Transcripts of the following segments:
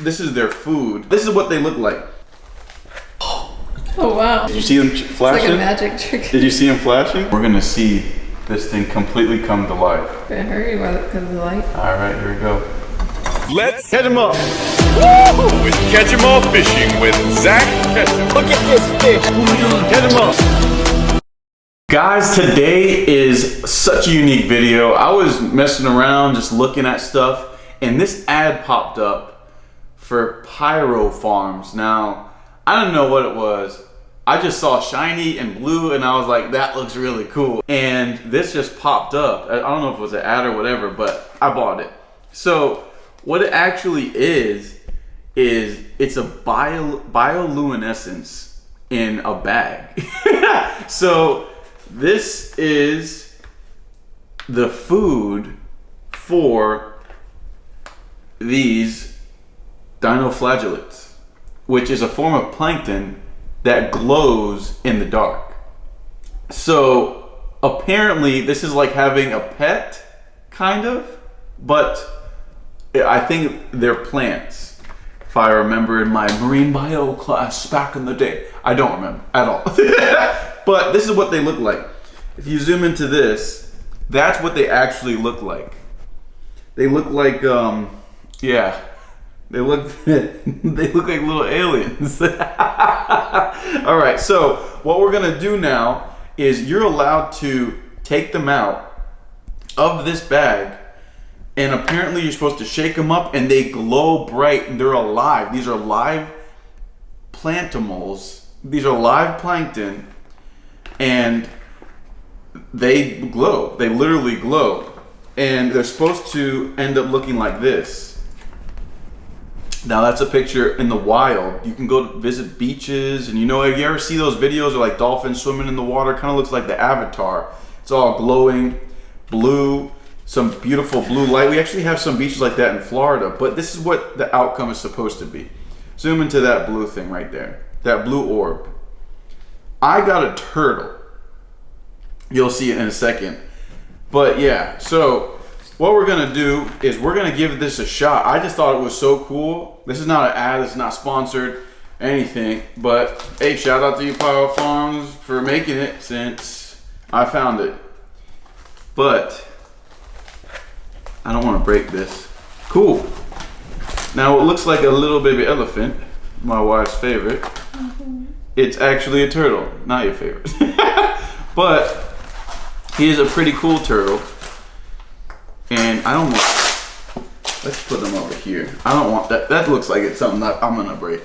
This is their food. This is what they look like. Oh wow. Did you see them flashing? It's like a magic trick. Did you see them flashing? We're gonna see this thing completely come to life. Better hurry because of the light. All right, here we go. Let's catch 'em up. Woo! It's Catch 'em All Fishing with Zak Catchem. Look at this fish. Catch 'em up. Guys, today is such a unique video. I was messing around just looking at stuff, and this ad popped up for pyro farms. Now, I don't know what it was. I just saw shiny and blue and I was like, that looks really cool. And this just popped up. I don't know if it was an ad or whatever, but I bought it. So what it actually is it's a bioluminescence in a bag. So this is the food for these dinoflagellates, which is a form of plankton that glows in the dark. So apparently this is like having a pet, kind of, but I think they're plants. If I remember in my marine bio class back in the day. I don't remember at all. But this is what they look like. If you zoom into this, that's what they actually look like. They look like, yeah. They look like little aliens. All right, so what we're gonna do now is you're allowed to take them out of this bag, and apparently you're supposed to shake them up and they glow bright and they're alive. These are live plantimals. These are live plankton, and they glow. They literally glow. And they're supposed to end up looking like this. Now that's a picture in the wild. You can go visit beaches, and you know, if you ever see those videos of like dolphins swimming in the water, kind of looks like the Avatar. It's all glowing blue, some beautiful blue light. We actually have some beaches like that in Florida, but this is what the outcome is supposed to be. Zoom into that blue thing right there, that blue orb. I got a turtle. You'll see it in a second. But yeah, so what we're gonna do is we're gonna give this a shot. I just thought it was so cool. This is not an ad, it's not sponsored, anything. But hey, shout out to you Pyro Farms for making it since I found it. But I don't wanna break this. Cool. Now it looks like a little baby elephant, my wife's favorite. It's actually a turtle, not your favorite. But he is a pretty cool turtle. And I don't want, let's put them over here. I don't want that. That looks like it's something that I'm gonna break.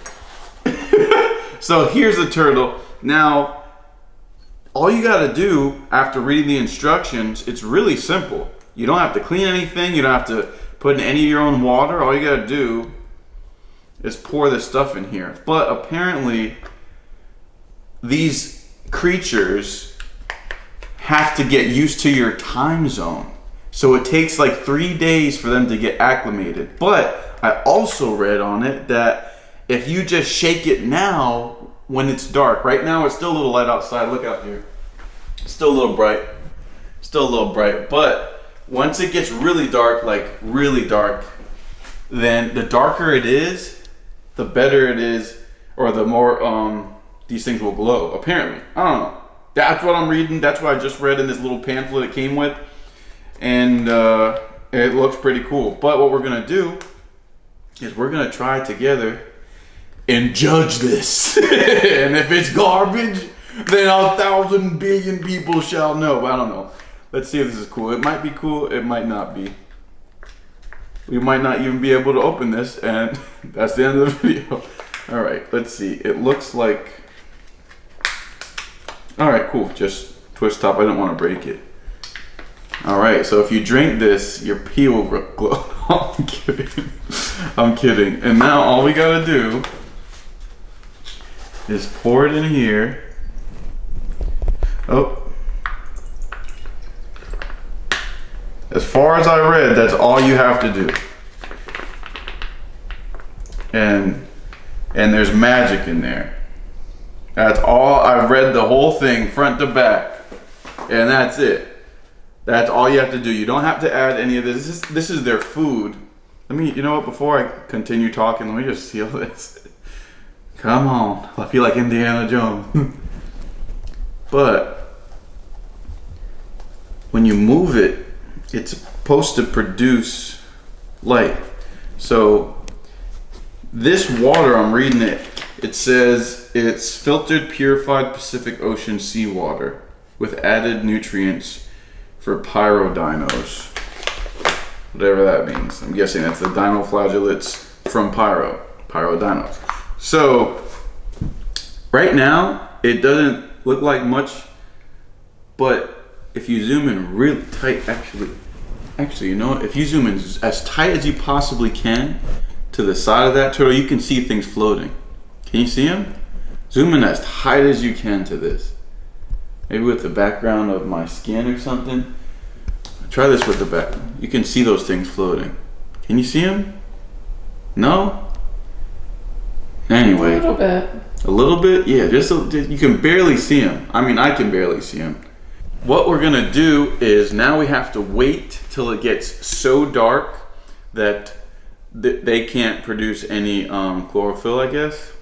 So here's the turtle. Now, all you gotta do after reading the instructions, it's really simple. You don't have to clean anything. You don't have to put in any of your own water. All you gotta do is pour this stuff in here. But apparently, these creatures have to get used to your time zone. So it takes like 3 days for them to get acclimated. But I also read on it that if you just shake it now when it's dark, right now it's still a little light outside, look out here. It's still a little bright, but once it gets really dark, like really dark, then the darker it is, the better it is, or the more these things will glow, apparently. I don't know. That's what I'm reading. That's what I just read in this little pamphlet it came with. And it looks pretty cool. But what we're gonna do is we're gonna try together and judge this. And if it's garbage, then 1,000 billion people shall know. But I don't know. Let's see if this is cool. It might be cool, it might not be. We might not even be able to open this, and that's the end of the video. All right, let's see. It looks like, all right, cool. Just twist top. I don't want to break it. All right, so if you drink this, your pee will glow. I'm kidding. I'm kidding. And now all we gotta do is pour it in here. Oh. As far as I read, that's all you have to do. And there's magic in there. That's all. I've read the whole thing front to back. And that's it. That's all you have to do. You don't have to add any of this. This is their food. You know what, before I continue talking, let me just seal this. Come on, I feel like Indiana Jones. But when you move it, it's supposed to produce light. So this water, I'm reading it, it says it's filtered, purified Pacific Ocean seawater with added nutrients for pyrodinos. Whatever that means. I'm guessing that's the dinoflagellates from pyrodinos. So right now it doesn't look like much, but if you zoom in really tight, actually, you know what? If you zoom in as tight as you possibly can to the side of that turtle, you can see things floating. Can you see them? Zoom in as tight as you can to this. Maybe with the background of my skin or something. Try this with the back. You can see those things floating. Can you see them? No? Anyway. A little bit. A little bit? Yeah, you can barely see them. I mean, I can barely see them. What we're gonna do is now we have to wait till it gets so dark that they can't produce any chlorophyll, I guess.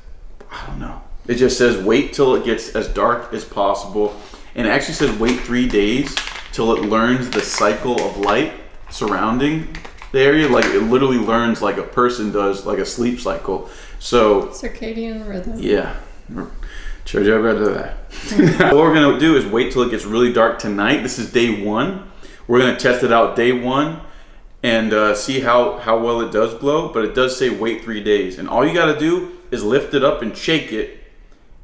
I don't know. It just says wait till it gets as dark as possible. And it actually says wait 3 days till it learns the cycle of light surrounding the area. Like it literally learns like a person does, like a sleep cycle. So circadian rhythm. Yeah. What we're gonna do is wait till it gets really dark tonight. This is day 1. We're gonna test it out day 1 and see how well it does glow. But it does say wait 3 days, and all you gotta do is lift it up and shake it,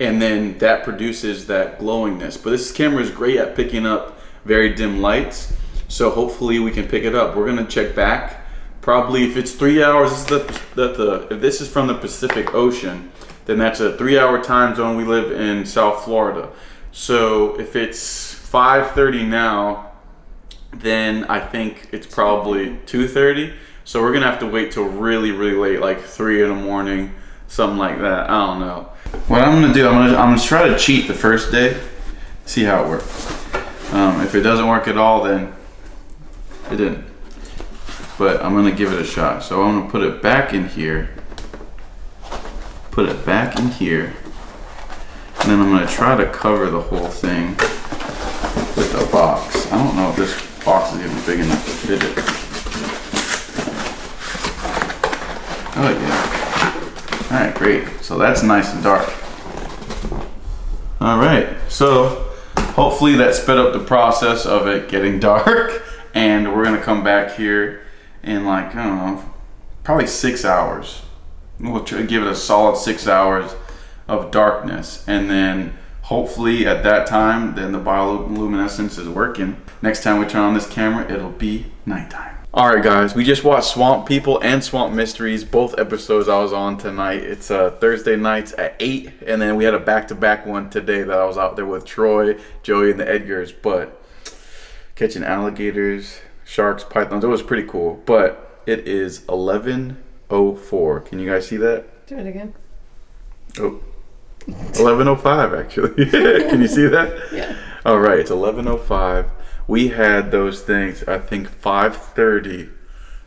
and then that produces that glowingness. But this camera is great at picking up very dim lights, so hopefully we can pick it up. We're gonna check back probably if it's 3 hours. If this is from the Pacific Ocean, then that's a 3-hour time zone. We live in South Florida, so if it's 5:30 now, then I think it's probably 2:30. So we're gonna have to wait till really late, like 3 in the morning, something like that. I don't know. What I'm gonna do, I'm gonna try to cheat the first day, see how it works. If it doesn't work at all, then it didn't. But I'm gonna give it a shot. So I'm gonna put it back in here. Put it back in here. And then I'm gonna try to cover the whole thing with a box. I don't know if this box is even big enough to fit it. Oh yeah. Alright, great. So that's nice and dark. Alright, so hopefully that sped up the process of it getting dark, and we're gonna come back here in like, I don't know, probably 6 hours. We'll try to give it a solid 6 hours of darkness, and then hopefully at that time, then the bioluminescence is working. Next time we turn on this camera, it'll be nighttime. Alright guys, we just watched Swamp People and Swamp Mysteries, both episodes I was on tonight. It's Thursday nights at 8, and then we had a back-to-back one today that I was out there with Troy, Joey, and the Edgars, but catching alligators, sharks, pythons, it was pretty cool. But it is 11:04. Can you guys see that? Do it again. Oh, 11:05 actually. Can you see that? Yeah. All right, it's 11:05. We had those things, I think 5:30.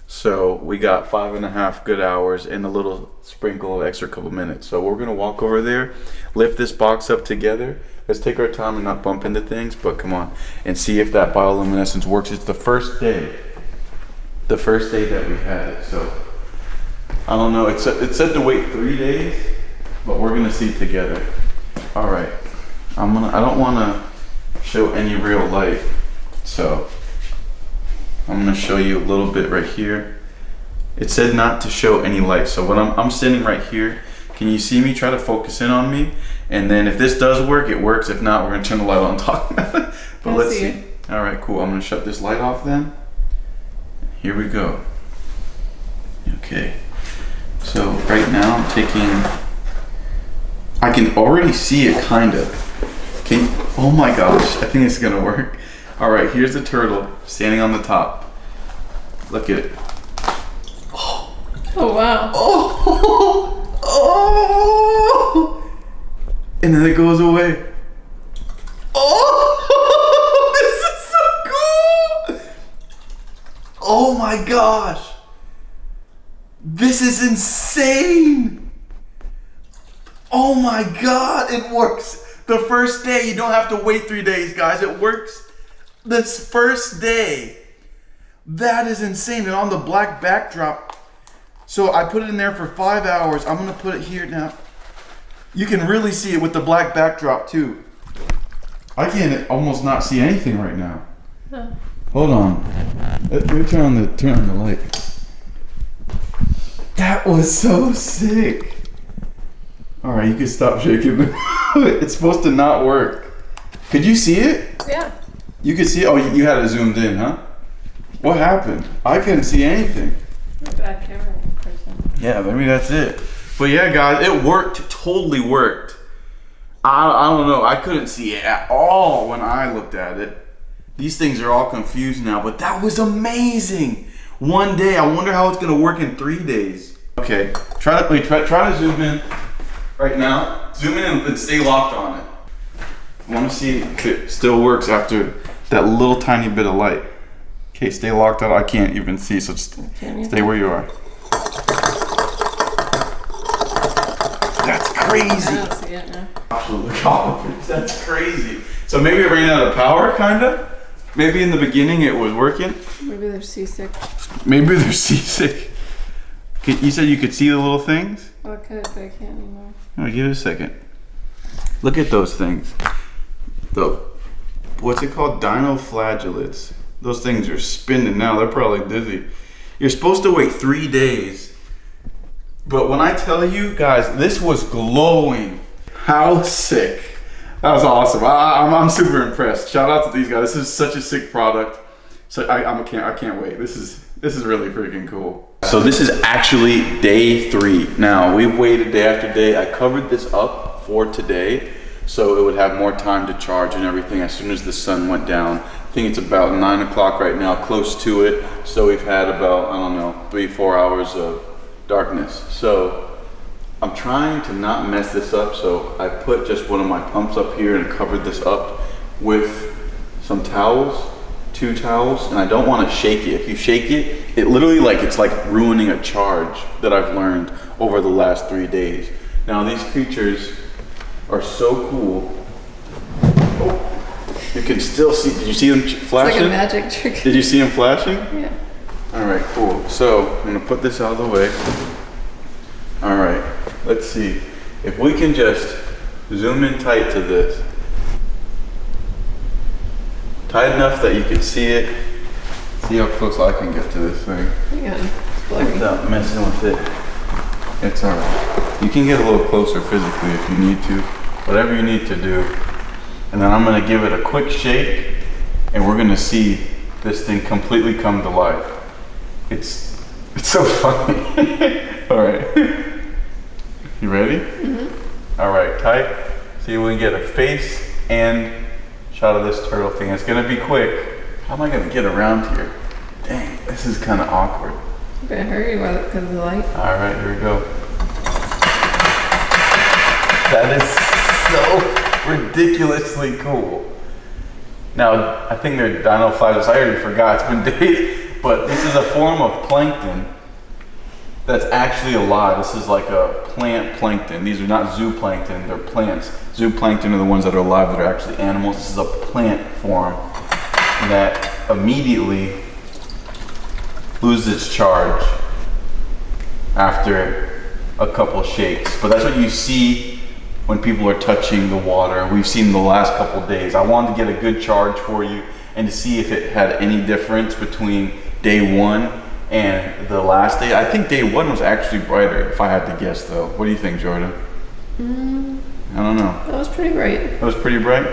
So we got 5.5 good hours and a little sprinkle of extra couple minutes. So we're gonna walk over there, lift this box up together. Let's take our time and not bump into things, but come on, and see if that bioluminescence works. It's the first day that we had it. So I don't know, it said to wait 3 days, but we're gonna see together. All right, I don't wanna show any real light. So I'm gonna show you a little bit right here. It said not to show any light. So when I'm standing right here, can you see me? Try to focus in on me. And then if this does work, it works. If not, we're gonna turn the light on and talk about it. But let's see. All right, cool. I'm gonna shut this light off then. Here we go. Okay. So right now I'm taking, I can already see it kind of. Oh my gosh, I think it's gonna work. All right, here's the turtle standing on the top. Look at it. Oh wow. Oh, and then it goes away. Oh, this is so cool. Oh my gosh. This is insane. Oh my God, it works. The first day, you don't have to wait 3 days, guys. It works this first day. That is insane. And on the black backdrop, so I put it in there for 5 hours. I'm gonna put it here now. You can really see it with the black backdrop too. I can't almost not see anything right now. Huh. Hold on. Let me turn on the light. That was so sick. All right, you can stop shaking. It's supposed to not work. Could you see it? Yeah. You could see it? Oh, you had it zoomed in, huh? What happened? I couldn't see anything. You're a bad camera person. Yeah, maybe that's it. But yeah, guys, it worked. Totally worked. I don't know. I couldn't see it at all when I looked at it. These things are all confused now, but that was amazing. One day, I wonder how it's gonna work in 3 days. Okay, try to zoom in right now. Zoom in and stay locked on it. I wanna see if it still works after that little tiny bit of light. Okay, stay locked on. I can't even see, so just stay where you are. That's crazy. I don't see it now. Absolutely garbage. That's crazy. So maybe it ran out of power, kinda? Maybe in the beginning it was working? Maybe they're seasick. Maybe they're seasick. You said you could see the little things? Well, I could, but I can't anymore. Oh, give it a second. Look at those things. What's it called? Dinoflagellates. Those things are spinning now. They're probably dizzy. You're supposed to wait 3 days. But when I tell you, guys, this was glowing. How sick. That was awesome. I'm super impressed. Shout out to these guys. This is such a sick product. So I can't wait. This is really freaking cool. So this is actually day 3. Now we've waited day after day. I covered this up for today so it would have more time to charge and everything as soon as the sun went down. I think it's about 9 o'clock right now, close to it. So we've had about, I don't know, 3-4 hours of darkness. So I'm trying to not mess this up, so I put just one of my pumps up here and covered this up with some towels, 2 towels, and I don't want to shake it. If you shake it, it literally it's like ruining a charge that I've learned over the last 3 days. Now these creatures are so cool. Oh, you can still see, did you see them flashing? It's like a magic trick. Did you see them flashing? Yeah. All right, cool. So I'm gonna put this out of the way. All right, let's see. If we can just zoom in tight to this. Tight enough that you can see it. See how close I can get to this thing. Hang on, it's blurry. Without messing with it. It's all right. You can get a little closer physically if you need to. Whatever you need to do. And then I'm gonna give it a quick shake and we're gonna see this thing completely come to life. It's so funny. All right. You ready? Mm-hmm. All right, tight. See if we can get a face and shot of this turtle thing. It's gonna be quick. How am I gonna get around here? Dang, this is kind of awkward. You better hurry because of the light. All right, here we go. That is so ridiculously cool. Now, I think they're dinoflagellates. I already forgot, it's been days. But this is a form of plankton that's actually alive. This is like a plant plankton. These are not zooplankton, they're plants. Zooplankton are the ones that are alive that are actually animals. This is a plant form that immediately loses its charge after a couple shakes. But that's what you see when people are touching the water. We've seen the last couple days. I wanted to get a good charge for you and to see if it had any difference between day 1 and the last day. I think day 1 was actually brighter, if I had to guess though. What do you think, Jordan? I don't know. That was pretty bright. That was pretty bright?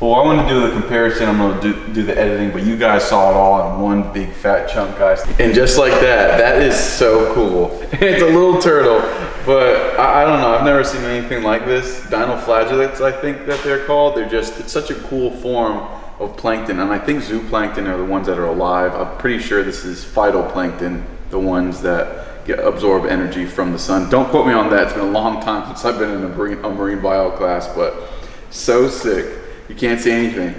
Well, I want to do the comparison. I'm going to do the editing, but you guys saw it all in one big fat chunk, guys. And just like that, that is so cool. It's a little turtle, but I don't know. I've never seen anything like this. Dinoflagellates, I think that they're called. It's such a cool form of plankton, and I think zooplankton are the ones that are alive. I'm pretty sure this is phytoplankton, the ones that absorb energy from the sun. Don't quote me on that. It's been a long time since I've been in a marine bio class, but so sick. You can't see anything.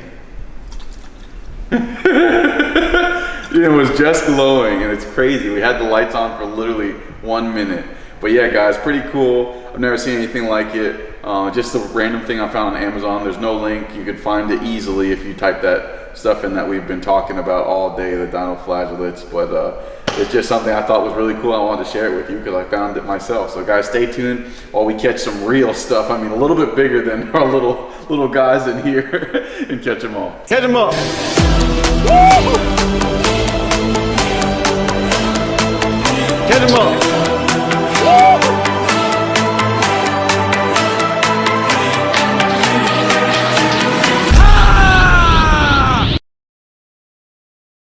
It was just glowing, and it's crazy. We had the lights on for literally 1 minute. But yeah, guys, pretty cool. I've never seen anything like it. Just a random thing I found on Amazon. There's no link. You could find it easily if you type that stuff in that we've been talking about all day, the dinoflagellates. But it's just something I thought was really cool. I wanted to share it with you because I found it myself. So guys, stay tuned while we catch some real stuff. I mean, a little bit bigger than our little guys in here and catch them all. Catch them up. Catch them up.